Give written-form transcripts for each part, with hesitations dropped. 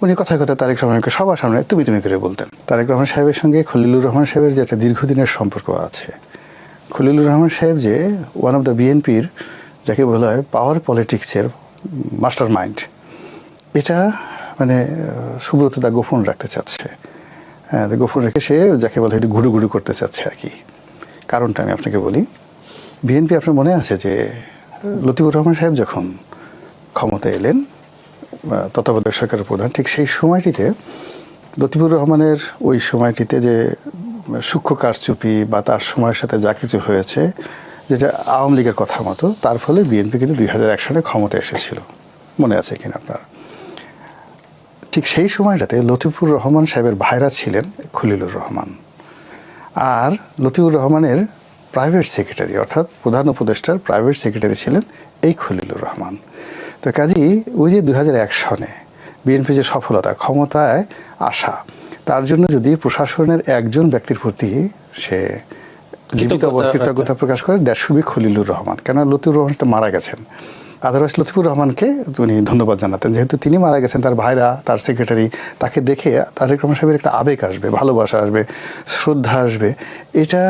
উনি কথায় কথায় তারেক রহমানকে সবার সামনে তুমি তুমি করে বলতেন। তারেক রহমান সাহেবের সঙ্গে খলিলুর রহমান সাহেবের যে একটা দীর্ঘদিনের সম্পর্ক আছে, খলিলুর রহমান সাহেব যে ওয়ান অফ দ্য বিএনপির যাকে বলা হয় পাওয়ার পলিটিক্সের মাস্টার মাইন্ড, এটা মানে সুব্রত দা গোপন রাখতে চাচ্ছে। গোপন রেখে সে যাকে বলে এটি ঘুরু ঘুরু করতে চাচ্ছে আর কি। কারণটা আমি আপনাকে বলি। বিএনপি আপনার মনে আছে যে লতিফুর রহমান সাহেব যখন ক্ষমতায় এলেন তত্ত্বাবধায়ক সরকারের প্রধান, ঠিক সেই সময়টিতে লতিফুর রহমানের ওই সময়টিতে যে সূক্ষ্ম কারচুপি বা তার সময়ের সাথে যা কিছু হয়েছে, যেটা আওয়ামী লীগের কথা মতো, তার ফলে বিএনপি কিন্তু 2001 সালে ক্ষমতায় এসেছিল, মনে আছে কিনা আপনার? ঠিক সেই সময়টাতে লতিফুর রহমান সাহেবের ভাইরা ছিলেন খলিলুর রহমান, আর লতিফুর রহমানের প্রাইভেট সেক্রেটারি অর্থাৎ প্রধান উপদেষ্টার প্রাইভেট সেক্রেটারি ছিলেন এই খলিলুর রহমান। তো কাজেই ওই যে 2001 সনে বিএনপি যে সফলতা, ক্ষমতায় আসা, তার জন্য যদি প্রশাসনের একজন ব্যক্তির প্রতি সে জীবিত কৃতজ্ঞতা প্রকাশ করে, that should be Khalilur Rahman. কেন লতিফুর রহমান তো মারা গেছেন, আদারওয়াইজ লতিফুর রহমানকে উনি ধন্যবাদ জানাতেন। যেহেতু তিনি মারা গেছেন, তার ভাইরা, তার সেক্রেটারি, তাকে দেখে তারেক রহমান সাহেবের একটা আবেগ আসবে, ভালোবাসা আসবে, শ্রদ্ধা আসবে। এটা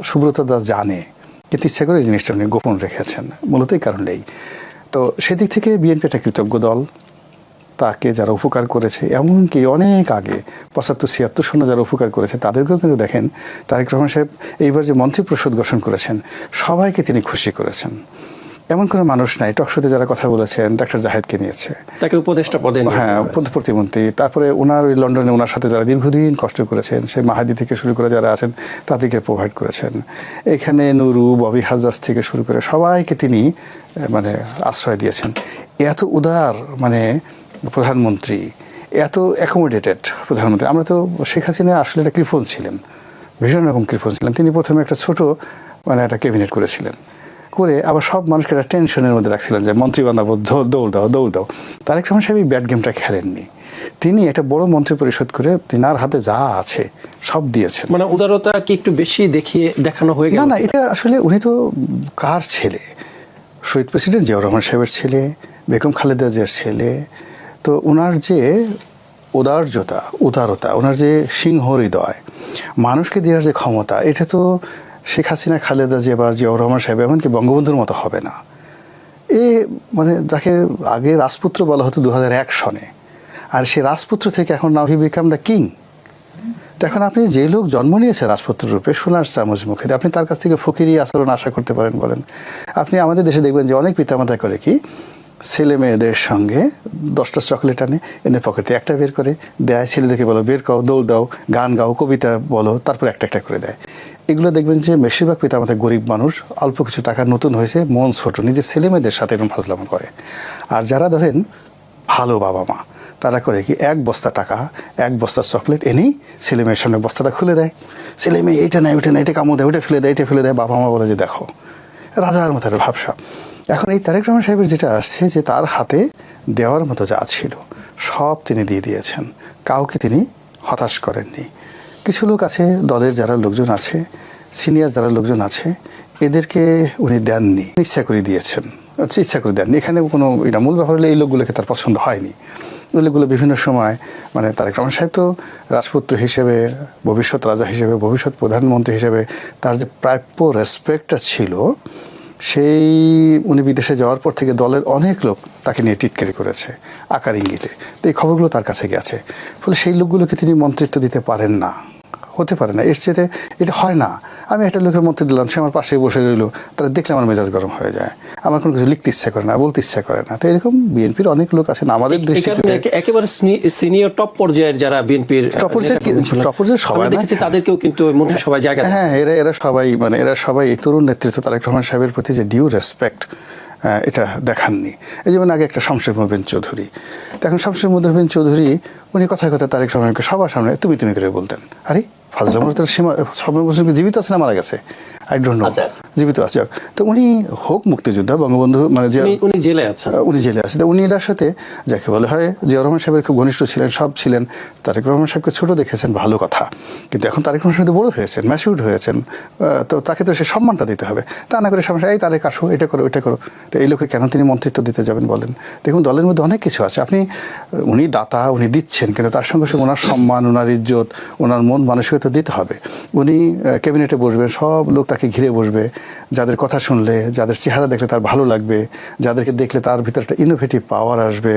সুব্রত দা জানে, কিন্তু ইচ্ছা করে এই জিনিসটা উনি গোপন রেখেছেন, মূলত এই কারণেই। তো সেদিক থেকে বিএনপি একটা কৃতজ্ঞ দল। তাকে যারা উপকার করেছে, এমনকি অনেক আগে 75-76 সনে যারা উপকার করেছে, তাদেরকেও কিন্তু দেখেন তারেক রহমান সাহেব এইবার যে মন্ত্রিপরিষদ গঠন করেছেন, সবাইকে তিনি খুশি করেছেন। এমন কোনো মানুষ নাই, টকশোতে যারা কথা বলেছেন, ডাক্তার জাহেদকে নিয়েছে, তাকে উপদেষ্টা পদে, হ্যাঁ প্রতিমন্ত্রী, তারপরে ওনার ওই লন্ডনে ওনার সাথে যারা দীর্ঘদিন কষ্ট করেছেন, সেই মাহাদি থেকে শুরু করে যারা আছেন তাদেরকে প্রোভাইড করেছেন। এখানে নুরু, ববি হাজাজ থেকে শুরু করে সবাইকে তিনি মানে আশ্রয় দিয়েছেন। এত উদার মানে প্রধানমন্ত্রী, এত অ্যাকোমোডেটেড প্রধানমন্ত্রী। আমরা তো শেখ হাসিনা আসলে একটা কৃপণ ছিলেন, ভীষণ রকম কৃপণ ছিলেন। তিনি প্রথমে একটা ছোট মানে একটা ক্যাবিনেট করেছিলেন, করে আবার সব মানুষকে একটা টেনশনের মধ্যে রাখছিলেন যে মন্ত্রী বানাবো, দৌড় দাও দৌড় দাও। তারেক রহমান সাহেব এই ব্যাড গেমটা খেলেননি। তিনি একটা বড় মন্ত্রী পরিষদ করে তিনার হাতে যা আছে সব দিয়েছেন। মানে উদারতা কি একটু বেশি দেখানো হয়ে গেল? না, এটা আসলে উনি তো কার ছেলে? শহীদ প্রেসিডেন্ট জিয়াউর রহমান সাহেবের ছেলে, বেগম খালেদা জিয়ার ছেলে। তো ওনার যে উদারতা, ওনার যে সিংহ হৃদয়, মানুষকে দেওয়ার যে ক্ষমতা, এটা তো শেখ হাসিনা, খালেদা জিয়া বা জিয়াউর রহমান সাহেব এমনকি বঙ্গবন্ধুর মতো হবে না। মানে যাকে আগে রাজপুত্র বলা হতো 2001 সনে, আর সেই রাজপুত্র থেকে এখন নাও হি বিকাম দ্য কিং। এখন আপনি যে লোক জন্ম নিয়েছে রাজপুত্র রূপে, সোনার চামচ মুখে, আপনি তার কাছ থেকে ফকিরি আচরণ আশা করতে পারেন বলেন? আপনি আমাদের দেশে দেখবেন যে অনেক পিতামাতা করে কি, ছেলে মেয়েদের সঙ্গে 10টা চকলেট আনে, এনে পকেটে একটা বের করে দেয়, ছেলেদেরকে বলো বের করো, দৌড় দাও, গান গাও, কবিতা বলো, তারপর একটা একটা করে দেয়। এগুলো দেখবেন যে বেশিরভাগ পিতামাতা গরিব মানুষ, অল্প কিছু টাকা নতুন হয়েছে, মন ছোট, নিজের ছেলে মেয়েদের সাথে এরকম ফাজলামো করে। আর যারা ধরেন ভালো বাবা মা, তারা করে কি 1 বস্তা টাকা, 1 বস্তা চকলেট এনেই ছেলে মেয়ের সামনে বস্তাটা খুলে দেয়। ছেলে মেয়ে এইটা নেয়, ওইটা নেয়, এটা কামড় দেয়, ওইটা ফেলে দেয়, এটা ফেলে দেয়। বাবা মা বলে যে দেখো রাজার মতো একটা ভাবসা। এখন এই তারেক রহমান সাহেবের যেটা আসছে, যে তার হাতে দেওয়ার মতো যা ছিল সব তিনি দিয়ে দিয়েছেন, কাউকে তিনি হতাশ করেননি। কিছু লোক আছে, দলের যারা লোকজন আছে, সিনিয়র যারা লোকজন আছে, এদেরকে উনি দেননি, ইচ্ছা করে দিয়েছেন, ইচ্ছা করে দেননি। এখানে কোনো এটা মূল ব্যাপার হলে এই লোকগুলোকে তার পছন্দ হয়নি। ওই লোকগুলো বিভিন্ন সময় মানে তারেক রহমান সাহেব তো রাজপুত্র হিসেবে, ভবিষ্যৎ রাজা হিসেবে, ভবিষ্যৎ প্রধানমন্ত্রী হিসেবে তার যে প্রাপ্য রেসপেক্টটা ছিল, সেই উনি বিদেশে যাওয়ার পর থেকে দলের অনেক লোক তাকে নিয়ে টিটকারি করেছে আকার ইঙ্গিতে। তো এই খবরগুলো তার কাছে গেছে, ফলে সেই লোকগুলোকে তিনি মন্ত্রিত্ব দিতে পারেন না, হতে পারে না। এর চেয়ে এটা হয় না। আমি একটা লোকের মন্ত্রী দিলাম, সে আমার পাশে বসে রইল, তারা দেখলে আমার মেজাজ গরম হয়ে যায়, আমার কোনো কিছু লিখতে ইচ্ছা করে না, বলতে ইচ্ছা করে না। তো এরকম বিএনপির অনেক লোক আছেন আমাদের দৃষ্টিতে একেবারে সিনিয়র টপ পর্যায়ের যারা বিএনপির টপ পর্যায়ের সবাই দেখেছি, তাদেরকেও কিন্তু মন্ত্রিসভায় জায়গা, হ্যাঁ, এরা সবাই এই তরুণ নেতৃত্ব তারেক রহমান সাহেবের প্রতি যে ডিউ রেসপেক্ট, এটা দেখাননি। এই যেমন আগে একটা শামসুর মোবিন চৌধুরী, এখন শামসুর মোবিন চৌধুরী উনি কথায় কথায় তারেক রহমানকে সবার সামনে তুমি তুমি করে বলতেন। আরে ফাজলামুর তার সীমা, সব জীবিত আছে না মারা গেছে? আই ডোন্ট নো, আচ্ছা। জীবিত আছে। তো উনি হোক মুক্তিযোদ্ধা, বঙ্গবন্ধু মানে যে উনি জেলে আছেন। উনি জেলে আছে, উনি এটার সাথে যাকে বলে হয় জিয়াউর রহমান সাহেবের খুব ঘনিষ্ঠ ছিলেন, সব ছিলেন। তারেক রহমান সাহেবকে ছোট দেখেছেন, ভালো কথা, কিন্তু এখন তারেক রহমান সাহেব বড় হয়েছেন, ম্যাচিউরড হয়েছেন, তো তাকে তো সে সম্মানটা দিতে হবে। তা না করে সমস্যা এই তারেক আসো, এটা করো এটা করো, তো এই লোকে কেন তিনি মন্ত্রিত্ব দিতে যাবেন বলেন? দেখুন দলের মধ্যে অনেক কিছু আছে, আপনি উনি দাতা, উনি দিচ্ছেন, কিন্তু তার সঙ্গে সঙ্গে ওনার সম্মান, ওনার ইজ্জত, ওনার মন মানসিকতা দিতে হবে। উনি ক্যাবিনেটে বসবেন, সব লোক তাকে ঘিরে বসবে, যাদের কথা শুনলে, যাদের চেহারা দেখলে তার ভালো লাগবে, যাদেরকে দেখলে তার ভিতরে একটা ইনোভেটিভ পাওয়ার আসবে,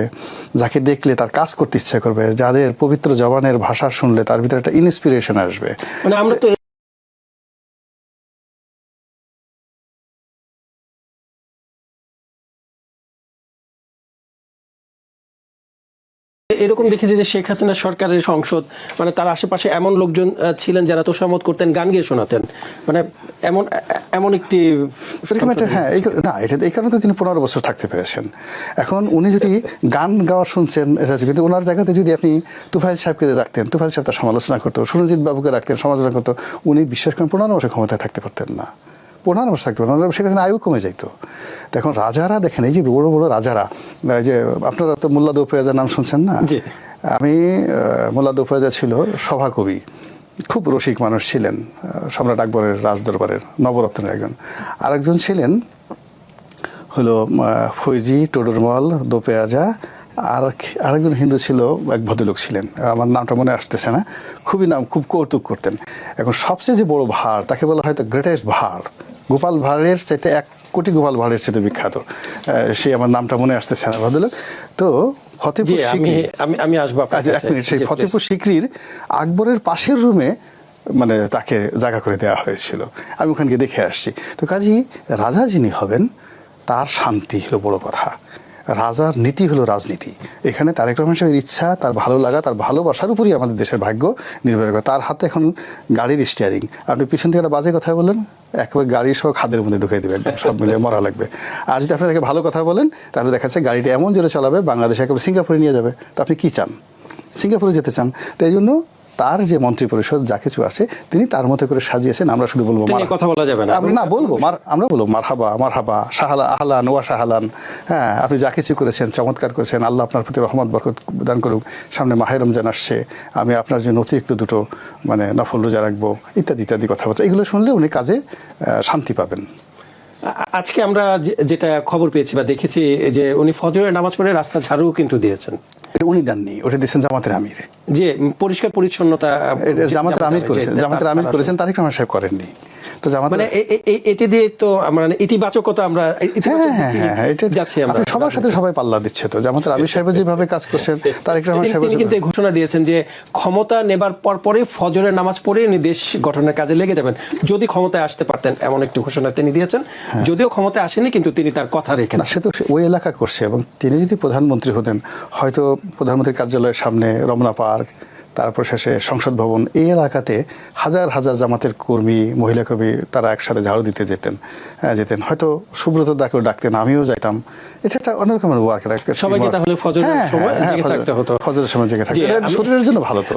যাকে দেখলে তার কাজ করতে ইচ্ছা করবে, যাদের পবিত্র জবানের ভাষা শুনলে তার ভিতরে একটা ইন্সপিরেশন আসবে। মানে আমরা তো এরকম দেখেছি যে শেখ হাসিনা সরকারের সংসদ, মানে তার আশেপাশে এমন লোকজন ছিলেন যারা তোষামত করতেন, গান গিয়ে শোনাতেন, মানে এমন এমন একটি হ্যাঁ, না এটা এই কারণে তো তিনি 15 বছর থাকতে পেরেছেন। এখন উনি যদি গান গাওয়া শুনছেন এটা, কিন্তু ওনার জায়গাতে যদি আপনি তুফাইল সাহেবকে রাখতেন, তুফাইল সাহেব তার সমালোচনা করতো, সুরঞ্জিত বাবুকে রাখতেন, সমালোচনা করতো, উনি বিশ্বাস করেন 15 বছর ক্ষমতায় থাকতে পারতেন না, 15 বছর থাকতে পারতেন, শেখ হাসিনা আয়ু কমে যাইতো। এখন রাজারা দেখেন, এই যে বড় বড় রাজারা, এই যে আপনারা তো মোল্লা দৌফেয়াজার নাম শুনছেন না? আমি মোল্লা দৌফেয়াজা ছিল সভাকবি, খুব রসিক মানুষ ছিলেন, সম্রাট আকবরের রাজদরবারের নবরত্নের একজন। আরেকজন ছিলেন হলো ফৈজি টোডরমল দোপেয়াজা, আর আরেকজন হিন্দু ছিল, এক ভদ্রলোক ছিলেন, আমার নামটা মনে আসতেছে না, খুবই নাম, খুব কৌতুক করতেন। এখন সবচেয়ে যে বড় ভাঁড়, তাকে বলা হয়তো গ্রেটেস্ট ভাঁড়, গোপাল ভাঁড়ের চাইতে 1 কোটি গোপাল ভাঁড়ের চাইতে বিখ্যাত, সে আমার নামটা মনে আসতেছে না ভদ্রলোক। তো ফতেপুর সিকরি, আমি আসবো আচ্ছা এক মিনিট, সেই ফতেপুর সিকরির আকবরের পাশের রুমে মানে তাকে জায়গা করে দেওয়া হয়েছিল, আমি ওখানে গিয়ে দেখে আসছি। তো কাজী রাজা যিনি হবেন তার শান্তি হলো বড় কথা, রাজার নীতি হলো রাজনীতি। এখানে তারেক রহমান সাহেবের ইচ্ছা, তার ভালো লাগা, তার ভালোবাসার উপরই আমাদের দেশের ভাগ্য নির্ভর করে। তার হাতে এখন গাড়ির স্টিয়ারিং, আপনি পিছন থেকে একটা বাজে কথা বলেন, একেবারে গাড়ি সহ খাদের মধ্যে ঢুকিয়ে দেবে, একদম সব মিলিয়ে মরা লাগবে। আর যদি আপনি তাকে ভালো কথা বলেন, তাহলে দেখা যাচ্ছে গাড়িটা এমন জোরে চালাবে, বাংলাদেশে একেবারে সিঙ্গাপুরে নিয়ে যাবে। তো আপনি কী চান? সিঙ্গাপুরে যেতে চান? তো এই জন্য তার যে মন্ত্রী পরিষদ যা কিছু আছে তিনি তার মতো করে সাজিয়েছেন। আমরা শুধু বলবো কথা বলা যাবে না, না বলবো, আমরা বলবো মারহাবা মারহাবা, শাহালা আহলান ওয়া শাহালান। হ্যাঁ, আপনি যা কিছু করেছেন চমৎকার করেছেন, আল্লাহ আপনার প্রতি রহমত বরকত দান করুক, সামনে মাহে রমজান আসছে, আমি আপনার জন্য অতিরিক্ত 2টো মানে নফল রোজা রাখবো, ইত্যাদি ইত্যাদি কথাবার্তা। এগুলো শুনলে উনি কাজে শান্তি পাবেন। আজকে আমরা যেটা খবর পেয়েছি বা দেখেছি যে উনি ফজরের নামাজ পড়ে রাস্তা ঝাড়ু কিন্তু দিয়েছেন। এটা উনি দেননি, ওটা দিয়েছেন জামাতের আমির। যে পরিষ্কার পরিচ্ছন্নতা জামাতের আমির করেছেন, জামাতের আমির করেছেন, তারেক রহমান সাহেব করেননি। তো জামাত মানে এটি দিয়ে তো মানে ইতিবাচকতা আমরা যাচ্ছি, আমরা সবার সাথে সবাই পাল্লা দিচ্ছে। তো জামাতের আমির সাহেব যেভাবে কাজ করছেন, তারেক রহমান সাহেব কিন্তু ঘোষণা দিয়েছেন যে ক্ষমতা নেবার পরে ফজরের নামাজ পড়ে উনি দেশ গঠনের কাজে লেগে যাবেন যদি ক্ষমতায় আসতে পারতেন, এমন একটি ঘোষণা তিনি দিয়েছেন। যদিও ক্ষমতায় আসেনি, কিন্তু তিনি তার কথা রেখেছেন। সে তো ওই এলাকা করছে, এবং তিনি যদি প্রধানমন্ত্রী হতেন, হয়তো প্রধানমন্ত্রীর কার্যালয়ের সামনে রমনা পার্ক, তারপর শেষে সংসদ ভবন, এই এলাকাতে হাজার হাজার জামাতের কর্মী, মহিলা কর্মী তারা একসাথে ঝাড়ু দিতে যেতেন, হয়তো সুব্রত দাকেও ডাকতেন, আমিও যাইতাম। এটা একটা অন্যরকমের ওয়ার্ক, সবাইকে তাহলে ফজরের সময় জেগে থাকতে হতো, ফজরের সময় জেগে থাকতে, শরীরের জন্য ভালো তো।